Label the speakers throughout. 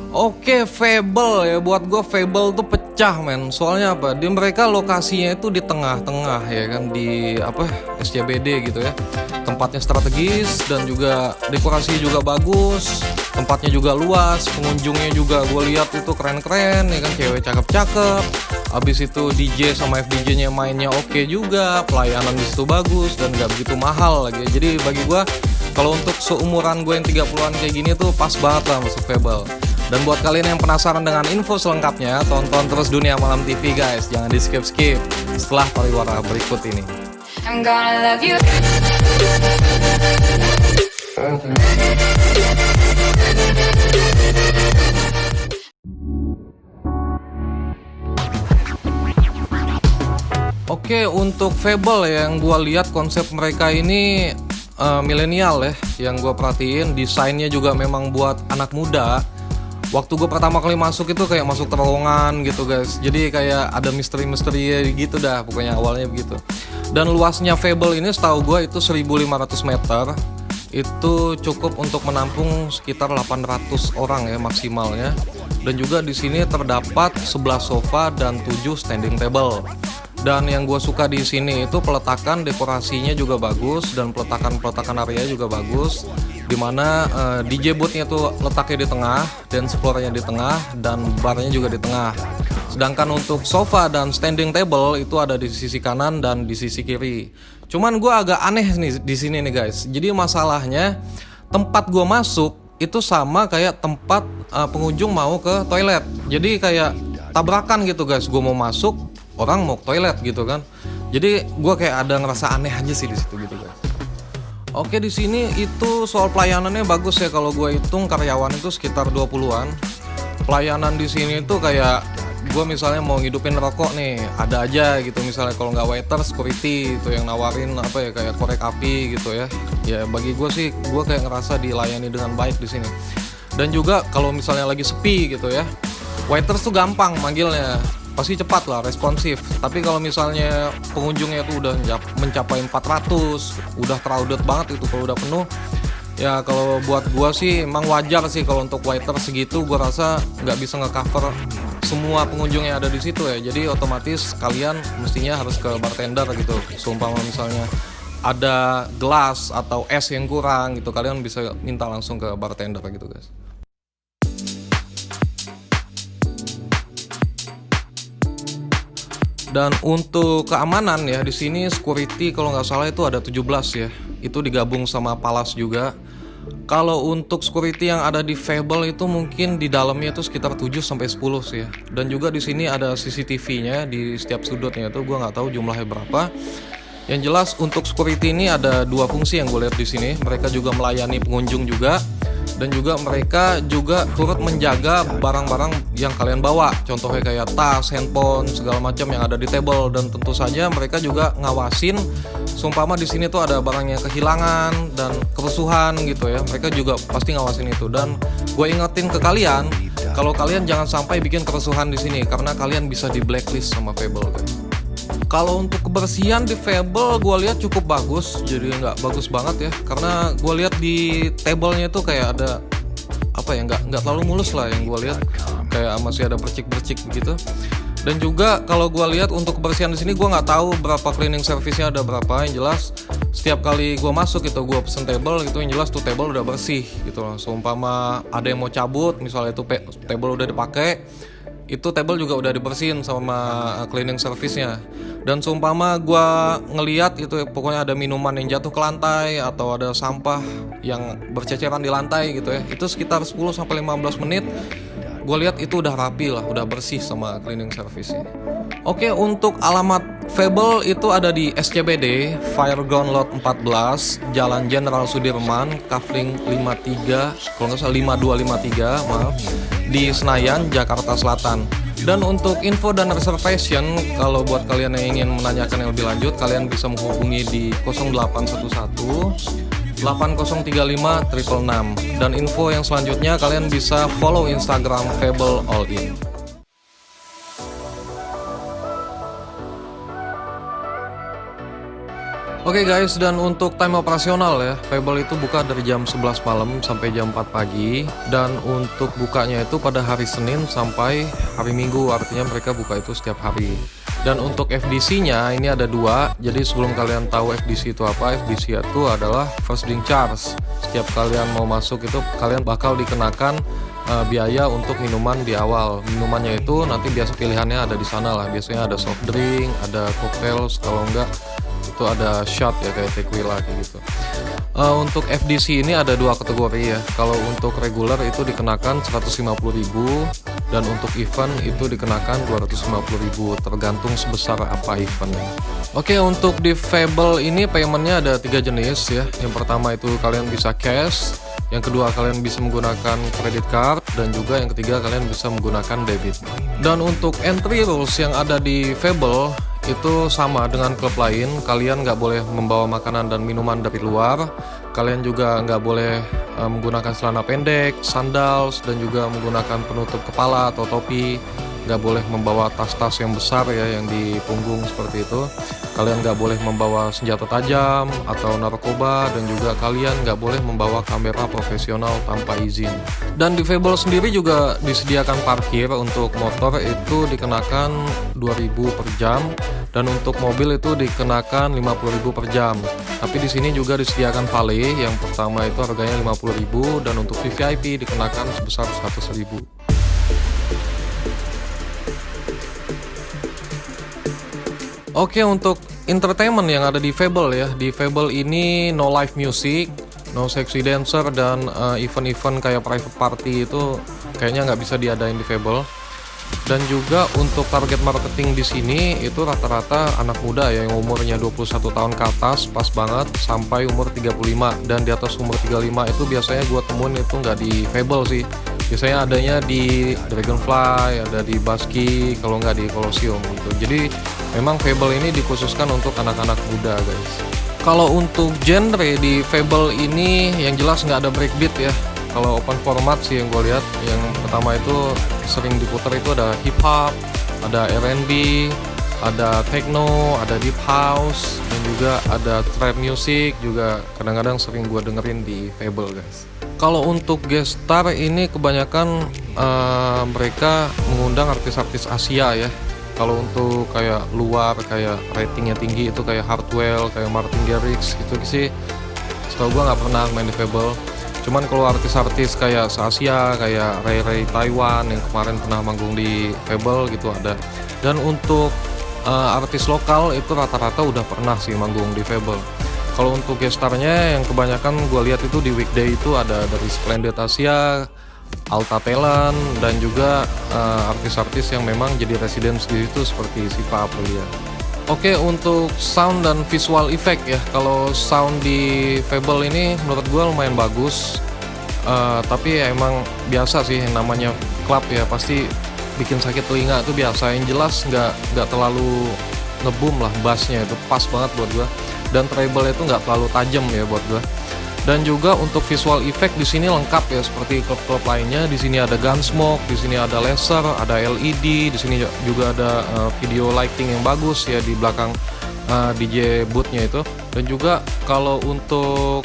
Speaker 1: Oke, Fable ya, buat gue Fable tuh pecah men. Soalnya apa? Di mereka lokasinya itu di tengah-tengah ya kan, di apa SCBD gitu ya. Tempatnya strategis dan juga dekorasinya juga bagus. Tempatnya juga luas, pengunjungnya juga gue lihat itu keren-keren ya kan, cewek cakep-cakep. Abis itu DJ sama FDJ-nya mainnya oke juga, pelayanan di situ bagus dan gak begitu mahal lagi. Jadi bagi gue kalau untuk seumuran gue yang 30-an kayak gini tuh pas banget lah masuk Fable. Dan buat kalian yang penasaran dengan info selengkapnya, tonton terus Dunia Malam TV guys. Jangan di skip-skip setelah pariwara berikut ini.
Speaker 2: I'm gonna love you.
Speaker 1: Oke, untuk Fable yang gua lihat konsep mereka ini milenial ya. Yang gua perhatiin desainnya juga memang buat anak muda. Waktu gue pertama kali masuk itu kayak masuk terowongan gitu guys. Jadi kayak ada misteri-misteri gitu dah, pokoknya awalnya begitu. Dan luasnya Fable ini setahu gue itu 1.500 meter. Itu cukup untuk menampung sekitar 800 orang ya maksimalnya. Dan juga di sini terdapat 11 sofa dan 7 standing table. Dan yang gue suka di sini itu peletakan dekorasinya juga bagus dan peletakan area juga bagus. Dimana DJ boothnya tuh letaknya di tengah, dance floornya di tengah, dan barnya juga di tengah. Sedangkan untuk sofa dan standing table itu ada di sisi kanan dan di sisi kiri. Cuman gue agak aneh nih di sini nih guys. Jadi masalahnya tempat gue masuk itu sama kayak tempat pengunjung mau ke toilet. Jadi kayak tabrakan gitu guys. Gue mau masuk, orang mau ke toilet gitu kan. Jadi gue kayak ada ngerasa aneh aja sih di situ gitu guys. Oke, di sini itu soal pelayanannya bagus ya. Kalau gue hitung karyawan itu sekitar 20-an. Pelayanan di sini tuh kayak gue misalnya mau ngidupin rokok nih, ada aja gitu. Misalnya kalau nggak waiter, security itu yang nawarin apa ya, kayak korek api gitu ya. Ya bagi gue sih, gue kayak ngerasa dilayani dengan baik di sini. Dan juga kalau misalnya lagi sepi gitu ya, waiters tuh gampang manggilnya, pasti cepat lah, responsif. Tapi kalau misalnya pengunjungnya itu udah mencapai 400, udah crowded banget itu, kalau udah penuh, ya kalau buat gua sih emang wajar sih kalau untuk waiter segitu, gua rasa nggak bisa nge-cover semua pengunjung yang ada di situ ya. Jadi otomatis kalian mestinya harus ke bartender gitu. Seumpama misalnya ada gelas atau es yang kurang gitu, kalian bisa minta langsung ke bartender gitu guys. Dan untuk keamanan ya, di sini security kalau nggak salah itu ada 17 ya. Itu digabung sama Palas juga. Kalau untuk security yang ada di Fable itu mungkin di dalamnya itu sekitar 7 sampai 10 sih ya. Dan juga di sini ada CCTV-nya di setiap sudutnya itu, gua nggak tahu jumlahnya berapa. Yang jelas untuk security ini ada dua fungsi yang gue lihat di sini. Mereka juga melayani pengunjung juga, dan juga mereka juga turut menjaga barang-barang yang kalian bawa. Contohnya kayak tas, handphone, segala macam yang ada di table. Dan tentu saja mereka juga ngawasin, seumpama di sini tuh ada barang yang kehilangan dan kerusuhan gitu ya. Mereka juga pasti ngawasin itu. Dan gue ingetin ke kalian, kalau kalian jangan sampai bikin kerusuhan di sini, karena kalian bisa di blacklist sama Fable kan. Kalau untuk kebersihan di Fable gue lihat cukup bagus, jadi nggak bagus banget ya, karena gue lihat di tablenya tuh kayak ada apa ya, nggak terlalu mulus lah yang gue lihat, kayak masih ada percik-percik begitu. Dan juga kalau gue lihat untuk kebersihan di sini, gue nggak tahu berapa cleaning service-nya ada berapa. Yang jelas setiap kali gue masuk itu gue pesen table gitu, yang jelas tuh table udah bersih gitu loh. Seumpama ada yang mau cabut, misalnya itu table udah dipakai, itu table juga udah dibersihin sama cleaning service-nya. Dan seumpama gue ngeliat itu pokoknya ada minuman yang jatuh ke lantai atau ada sampah yang berceceran di lantai gitu ya, itu sekitar 10-15 menit gue lihat itu udah rapi lah, udah bersih sama cleaning service-nya. Oke, untuk alamat Fable itu ada di SCBD, Fireground Lot 14, Jalan Jenderal Sudirman, Kafling 53, kalau nggak salah 5253, maaf, di Senayan, Jakarta Selatan. Dan untuk info dan reservation, kalau buat kalian yang ingin menanyakan yang lebih lanjut, kalian bisa menghubungi di 0811 8035 666. Dan info yang selanjutnya kalian bisa follow Instagram Fable All In. Oke guys, dan untuk time operasional ya, Fable itu buka dari jam 11 malam sampai jam 4 pagi. Dan untuk bukanya itu pada hari Senin sampai hari Minggu, artinya mereka buka itu setiap hari. Dan untuk FDC-nya ini ada dua. Jadi sebelum kalian tahu FDC itu apa, FDC itu adalah first drink charge. Setiap kalian mau masuk itu kalian bakal dikenakan biaya untuk minuman di awal. Minumannya itu nanti biasa pilihannya ada di sana lah. Biasanya ada soft drink, ada cocktail, kalau enggak itu ada shot ya kayak tequila kayak gitu. Untuk FDC ini ada dua kategori ya. Kalau untuk regular itu dikenakan 150.000 dan untuk event itu dikenakan 250.000 tergantung sebesar apa eventnya. Oke, untuk di Fable ini paymentnya ada 3 jenis ya. Yang pertama itu kalian bisa cash, yang kedua kalian bisa menggunakan credit card, dan juga yang ketiga kalian bisa menggunakan debit. Dan untuk entry rules yang ada di Fable itu sama dengan klub lain. Kalian nggak boleh membawa makanan dan minuman dari luar. Kalian juga nggak boleh menggunakan celana pendek, sandals, dan juga menggunakan penutup kepala atau topi. Nggak boleh membawa tas-tas yang besar ya, yang di punggung seperti itu. Kalian nggak boleh membawa senjata tajam atau narkoba, dan juga kalian nggak boleh membawa kamera profesional tanpa izin. Dan di Fable sendiri juga disediakan parkir. Untuk motor itu dikenakan 2.000 per jam, dan untuk mobil itu dikenakan 50.000 per jam. Tapi di sini juga disediakan valet. Yang pertama itu harganya 50.000, dan untuk VVIP dikenakan sebesar 100.000. Oke, untuk entertainment yang ada di Fable ya. Di Fable ini no live music, no sexy dancer, dan event-event kayak private party itu kayaknya nggak bisa diadain di Fable. Dan juga untuk target marketing di sini itu rata-rata anak muda ya, yang umurnya 21 tahun ke atas, pas banget, sampai umur 35. Dan di atas umur 35 itu biasanya gue temuin itu nggak di Fable sih. Biasanya adanya di Dragonfly, ada di Baski, kalau nggak di Colosseum gitu. Jadi memang Fable ini dikhususkan untuk anak-anak muda guys. Kalau untuk genre di Fable ini yang jelas nggak ada breakbeat ya. Kalau open format sih yang gue lihat, yang pertama itu sering diputar itu ada hip hop, ada R&B, ada techno, ada deep house, dan juga ada trap music juga kadang-kadang sering gue dengerin di Fable guys. Kalau untuk guest star ini kebanyakan mereka mengundang artis-artis Asia ya. Kalau untuk kayak luar, kayak ratingnya tinggi itu kayak Hardwell, kayak Martin Garrix gitu sih, setahu gue nggak pernah main di Fable. Cuman kalau artis-artis kayak se-Asia, kayak Ray Ray Taiwan yang kemarin pernah manggung di Fable gitu ada. Dan untuk artis lokal itu rata-rata udah pernah sih manggung di Fable. Kalau untuk guest star-nya yang kebanyakan gue lihat itu di weekday itu ada dari Splendid Asia, Alta Talent, dan juga artis-artis yang memang jadi residence di situ seperti Siva Aprilia. Oke, untuk sound dan visual effect ya. Kalau sound di Fable ini menurut gue lumayan bagus. Tapi ya emang biasa sih, namanya klub ya, pasti bikin sakit telinga itu biasa. Yang jelas nggak terlalu ngeboom lah, bassnya itu pas banget buat gue. Dan treble itu nggak terlalu tajam ya buat gue. Dan juga untuk visual effect di sini lengkap ya, seperti klub-klub lainnya. Di sini ada gunsmoke, di sini ada laser, ada LED, di sini juga ada video lighting yang bagus ya di belakang DJ boothnya itu. Dan juga kalau untuk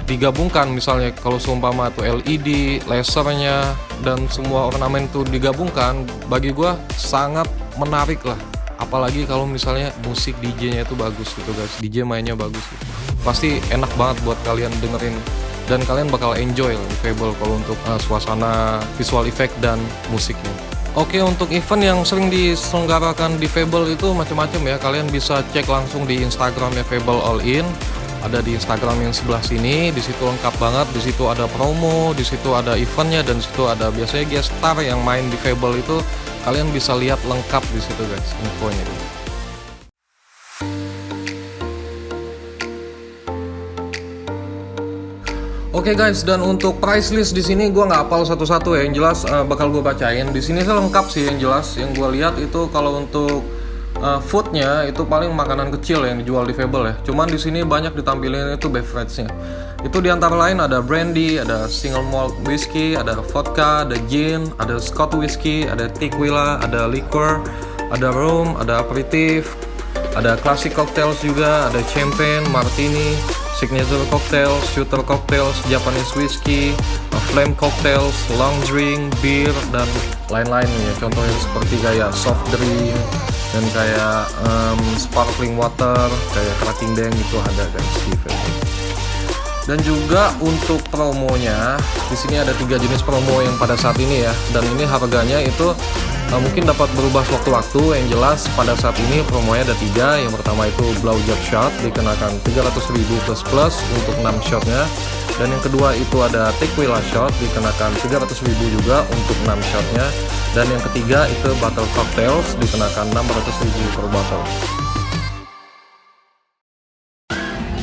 Speaker 1: digabungkan, misalnya kalau seumpama itu LED, lasernya, dan semua ornamen itu digabungkan, bagi gue sangat menarik lah. Apalagi kalau misalnya musik DJ-nya itu bagus gitu guys, DJ mainnya bagus gitu. Pasti enak banget buat kalian dengerin, dan kalian bakal enjoy di Fable kalau untuk suasana, visual effect, dan musiknya. Oke, untuk event yang sering diselenggarakan di Fable itu macam-macam ya. Kalian bisa cek langsung di Instagramnya Fable All In. Ada di Instagram yang sebelah sini, di situ lengkap banget. Di situ ada promo, di situ ada eventnya, dan di situ ada biasanya guest star yang main di Fable itu. Kalian bisa lihat lengkap di situ guys, infonya. Oke guys, dan untuk price list di sini gue nggak hafal satu-satu ya. Yang jelas bakal gue bacain. Di sini sih lengkap sih yang jelas. Yang gue lihat itu kalau untuk foodnya itu paling makanan kecil yang dijual di Fable ya. Cuman di sini banyak ditampilin itu beverage-nya. Itu di antara lain ada brandy, ada single malt whiskey, ada vodka, ada gin, ada scotch whiskey, ada tequila, ada liquor, ada rum, ada aperitif, Ada classic cocktails juga, ada champagne, martini, signature cocktails, shooter cocktails, Japanese whiskey, flame cocktails, long drink, beer, dan lain-lain ya. Contohnya seperti kayak soft drink dan kayak sparkling water, kayak Krating Deng itu ada guys di Facebook. Dan juga untuk promonya, di sini ada 3 jenis promo yang pada saat ini ya. Dan ini harganya itu mungkin dapat berubah sewaktu-waktu. Yang jelas pada saat ini promonya ada 3. Yang pertama itu Blowjob Shot, dikenakan 300.000 plus untuk 6 shotnya. Dan yang kedua itu ada Tequila Shot, dikenakan 300.000 juga untuk 6 shotnya. Dan yang ketiga itu Bottle Cocktails, dikenakan 600.000 per botol.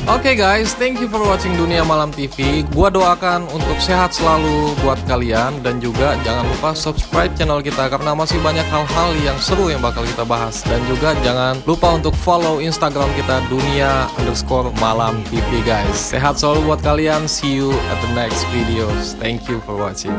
Speaker 1: Oke guys, thank you for watching Dunia Malam TV. Gua doakan untuk sehat selalu buat kalian. Dan juga jangan lupa subscribe channel kita, karena masih banyak hal-hal yang seru yang bakal kita bahas. Dan juga jangan lupa untuk follow Instagram kita, Dunia_Malam TV guys. Sehat selalu buat kalian. See you at the next videos. Thank you for watching.